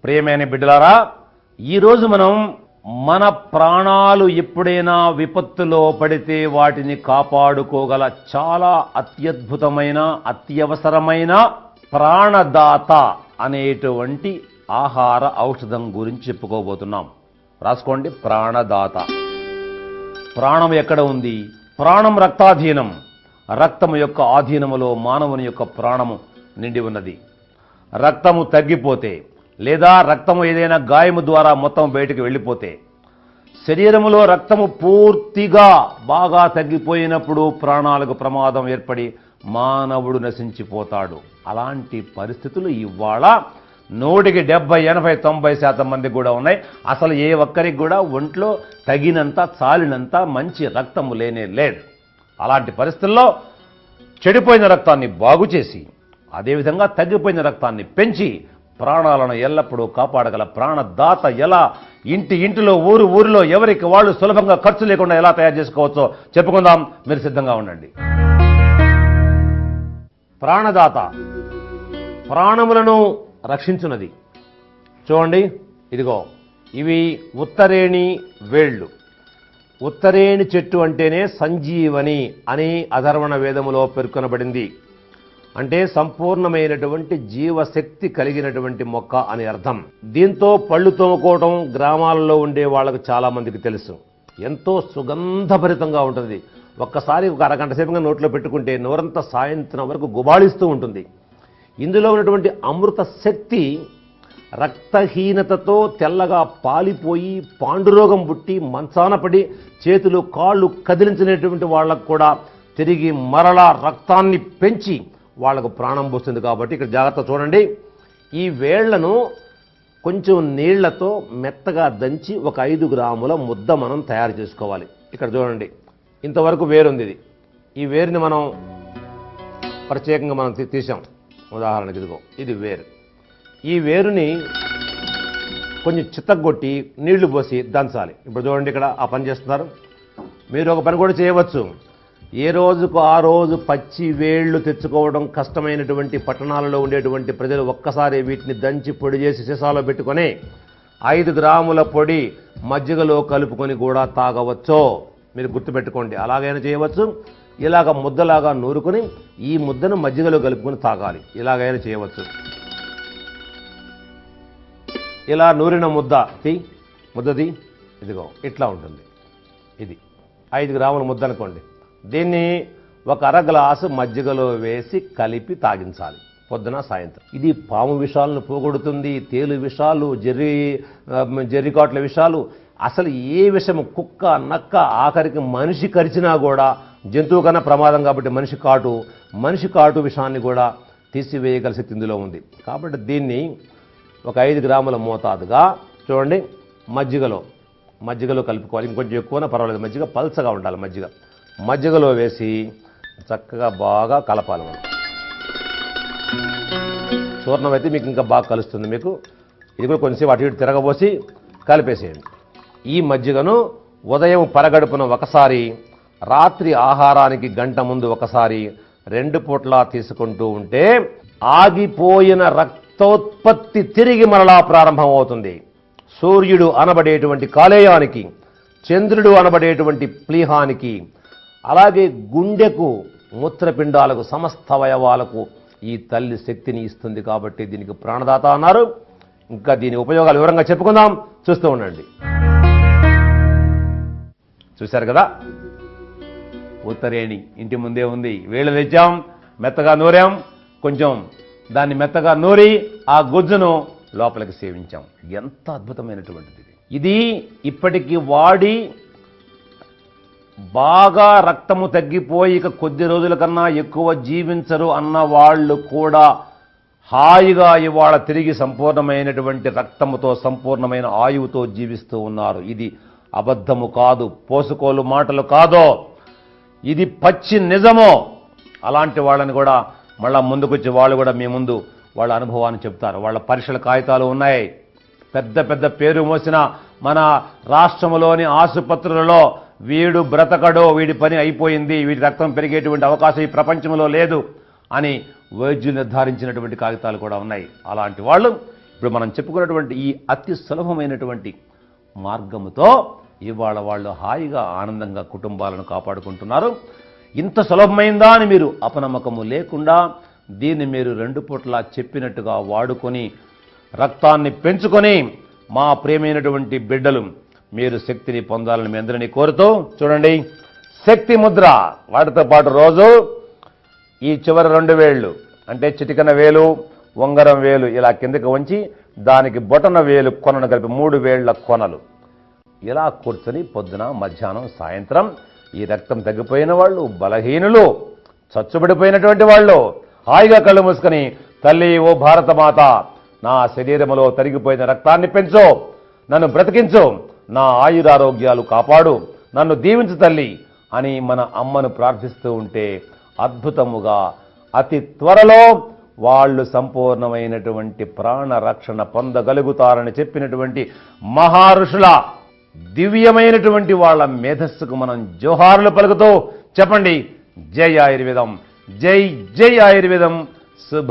ప్రియమైన బిడ్డలారా, ఈరోజు మనం మన ప్రాణాలు ఎప్పుడైనా విపత్తులో పడితే వాటిని కాపాడుకోగల చాలా అత్యద్భుతమైన అత్యవసరమైన ప్రాణదాత అనేటువంటి ఆహార ఔషధం గురించి చెప్పుకోబోతున్నాం. రాసుకోండి, ప్రాణదాత. ప్రాణం ఎక్కడ ఉంది? ప్రాణం రక్తాధీనం. రక్తము యొక్క ఆధీనములో మానవుని యొక్క ప్రాణము నిండి ఉన్నది. రక్తము తగ్గిపోతే లేదా రక్తము ఏదైనా గాయము ద్వారా మొత్తం బయటికి వెళ్ళిపోతే, శరీరములో రక్తము పూర్తిగా బాగా తగ్గిపోయినప్పుడు ప్రాణాలకు ప్రమాదం ఏర్పడి మానవుడు నశించిపోతాడు. అలాంటి పరిస్థితులు ఇవాళ 100కి 70, 80, 90% మందికి కూడా ఉన్నాయి. అసలు ఏ ఒక్కరికి కూడా ఒంట్లో తగినంత చాలినంత మంచి రక్తము లేనే లేదు. అలాంటి పరిస్థితుల్లో చెడిపోయిన రక్తాన్ని బాగు చేసి, అదేవిధంగా తగ్గిపోయిన రక్తాన్ని పెంచి ప్రాణాలను ఎల్లప్పుడూ కాపాడగల ప్రాణదాత ఎలా ఇంటిలో ఊరిలో ఎవరికి వాళ్ళు సులభంగా ఖర్చు లేకుండా ఎలా తయారు చేసుకోవచ్చో చెప్పుకుందాం. మీరు సిద్ధంగా ఉండండి. ప్రాణదాత ప్రాణములను రక్షించున్నది. చూడండి, ఇదిగో ఇవి ఉత్తరేణి వేళ్ళు. ఉత్తరేణి చెట్టు అంటేనే సంజీవని అని అధర్వణ వేదములో పేర్కొనబడింది. అంటే సంపూర్ణమైనటువంటి జీవశక్తి కలిగినటువంటి మొక్క అని అర్థం. దీంతో పళ్ళు తోముకోవడం గ్రామాలలో ఉండే వాళ్ళకు చాలా మందికి తెలుసు. ఎంతో సుగంధభరితంగా ఉంటుంది. ఒక్కసారి ఒక అరగంట సేపుగా నోట్లో పెట్టుకుంటే నోరంతా సాయంత్రం వరకు గుబాళిస్తూ ఉంటుంది. ఇందులో ఉన్నటువంటి అమృత శక్తి రక్తహీనతతో తెల్లగా పాలిపోయి పాండురోగం పుట్టి మంచాన పడి చేతులు కాళ్ళు కదిలించినటువంటి వాళ్ళకు కూడా తిరిగి మరలా రక్తాన్ని పెంచి వాళ్లకు ప్రాణం పోస్తుంది. కాబట్టి ఇక్కడ జాగ్రత్త చూడండి. ఈ వేళ్లను కొంచెం నీళ్లతో మెత్తగా దంచి ఒక 5 గ్రాముల ముద్ద మనం తయారు చేసుకోవాలి. ఇక్కడ చూడండి, ఇంతవరకు వేరుంది. ఈ వేరుని మనం ప్రత్యేకంగా మనం తీసాం. ఉదాహరణకి ఇదిగో ఇది వేరు. ఈ వేరుని కొంచెం చిత్తగొట్టి నీళ్లు పోసి దంచాలి. ఇప్పుడు చూడండి, ఇక్కడ ఆ పని చేస్తున్నారు. మీరు ఒక పని కూడా చేయవచ్చు. ఏ రోజుకు ఆ రోజు పచ్చి వేళ్లు తెచ్చుకోవడం కష్టమైనటువంటి పట్టణాలలో ఉండేటువంటి ప్రజలు ఒక్కసారి వీటిని దంచి పొడి చేసి సీసాలో పెట్టుకొని 5 గ్రాముల పొడి మజ్జిగలో కలుపుకొని కూడా తాగవచ్చు. మీరు గుర్తుపెట్టుకోండి. అలాగైనా చేయవచ్చు. ఇలాగ ముద్దలాగా నూరుకొని ఈ ముద్దను మజ్జిగలో కలుపుకొని తాగాలి. ఇలాగైనా చేయవచ్చు. ఇలా నూరిన ముద్దది ఇదిగో ఇట్లా ఉంటుంది. ఇది 5 గ్రాముల ముద్ద అనుకోండి. దీన్ని ఒక అర గ్లాసు మజ్జిగలో వేసి కలిపి తాగించాలి పొద్దున సాయంత్రం. ఇది పాము విషాలను పోగొడుతుంది. తేలు విషాలు, జెర్రికాట్ల విషాలు, అసలు ఏ విషము, కుక్క, నక్క, ఆఖరికి మనిషి కరిచినా కూడా జంతువు కన్నా ప్రమాదం కాబట్టి మనిషి కాటు విషాన్ని కూడా తీసివేయగల శక్తి ఇందులో ఉంది. కాబట్టి దీన్ని ఒక 5 గ్రాముల మోతాదుగా చూడండి మజ్జిగలో కలుపుకోవాలి. ఇంకొంచెం ఎక్కువనా పర్వాలేదు. మజ్జిగ పల్చగా ఉండాలి. మజ్జిగలో వేసి చక్కగా బాగా కలపాలి. మనం చూర్ణం అయితే మీకు ఇంకా బాగా కలుస్తుంది. మీకు ఇది కూడా కొంచెం అటు ఇటు తిరగబోసి కలిపేసేయండి. ఈ మజ్జిగను ఉదయం పరగడుపున ఒకసారి, రాత్రి ఆహారానికి గంట ముందు ఒకసారి, 2 పూట్లా తీసుకుంటూ ఉంటే ఆగిపోయిన రక్తోత్పత్తి తిరిగి మరలా ప్రారంభం అవుతుంది. సూర్యుడు అనబడేటువంటి కాలేయానికి, చంద్రుడు అనబడేటువంటి ప్లీహానికి, అలాగే గుండెకు, మూత్రపిండాలకు, సమస్త అవయవాలకు ఈ తల్లి శక్తిని ఇస్తుంది. కాబట్టి దీనికి ప్రాణదాత అన్నారు. ఇంకా దీని ఉపయోగాలు వివరంగా చెప్పుకుందాం. చూస్తూ ఉండండి. చూశారు కదా, ఉత్తరేణి ఇంటి ముందే ఉంది. వేళ్ళు తెచ్చాం, మెత్తగా నూరాం, కొంచెం దాన్ని మెత్తగా నూరి ఆ గుజ్జును లోపలికి సేవించాం. ఎంత అద్భుతమైనటువంటిది ఇది. ఇప్పటికీ వాడి బాగా రక్తము తగ్గిపోయి ఇక కొద్ది రోజుల కన్నా ఎక్కువ జీవించరు అన్న వాళ్ళు కూడా హాయిగా ఇవాళ తిరిగి సంపూర్ణమైనటువంటి రక్తముతో, సంపూర్ణమైన ఆయువుతో జీవిస్తూ ఉన్నారు. ఇది అబద్ధము కాదు, పోసుకోలు మాటలు కాదో, ఇది పచ్చి నిజమో. అలాంటి వాళ్ళని కూడా మళ్ళా ముందుకొచ్చి వాళ్ళు కూడా మీ ముందు వాళ్ళ అనుభవాన్ని చెప్తారు. వాళ్ళ పరీక్షల కాగితాలు ఉన్నాయి. పెద్ద పెద్ద పేరు మోసిన మన రాష్ట్రంలోని ఆసుపత్రులలో వీడు బ్రతకడో, వీడి పని అయిపోయింది, వీడి రక్తం పెరిగేటువంటి అవకాశం ఈ ప్రపంచంలో లేదు అని వైద్యులు నిర్ధారించినటువంటి కాగితాలు కూడా ఉన్నాయి. అలాంటి వాళ్ళు ఇప్పుడు మనం చెప్పుకున్నటువంటి ఈ అతి సులభమైనటువంటి మార్గముతో ఇవాళ వాళ్ళు హాయిగా ఆనందంగా కుటుంబాలను కాపాడుకుంటున్నారు. ఇంత సులభమైందా అని మీరు అపనమ్మకము లేకుండా దీన్ని మీరు 2 పూట్ల చెప్పినట్టుగా వాడుకొని రక్తాన్ని పెంచుకొని మా ప్రియమైనటువంటి బిడ్డలు మీరు శక్తిని పొందాలని మీ అందరినీ కోరుతూ చూడండి, శక్తి ముద్ర వాటితో పాటు రోజు ఈ చివరి 2 వేళ్ళు అంటే చిటికన వేలు ఉంగరం వేలు ఇలా కిందకి వంచి దానికి బొటన వేలు కొనను కలిపి 3 వేళ్ల కొనలు ఇలా కూర్చొని పొద్దున మధ్యాహ్నం సాయంత్రం ఈ రక్తం తగ్గిపోయిన వాళ్ళు, బలహీనులు, చచ్చుబడిపోయినటువంటి వాళ్ళు హాయిగా కళ్ళు మూసుకొని తల్లి ఓ భారతమాత నా శరీరములో తరిగిపోయిన రక్తాన్ని పెంచు, నన్ను బ్రతికించు, నా ఆయురారోగ్యాలు కాపాడు, నన్ను దీవించు తల్లి అని మన అమ్మను ప్రార్థిస్తూ ఉంటే అద్భుతముగా అతి త్వరలో వాళ్ళు సంపూర్ణమైనటువంటి ప్రాణ రక్షణ పొందగలుగుతారని చెప్పినటువంటి మహర్షుల దివ్యమైనటువంటి వాళ్ళ మేధస్సుకు మనం జోహారులు పలుకుతూ చెప్పండి, జై ఆయుర్వేదం, జై జై ఆయుర్వేదం. శుభ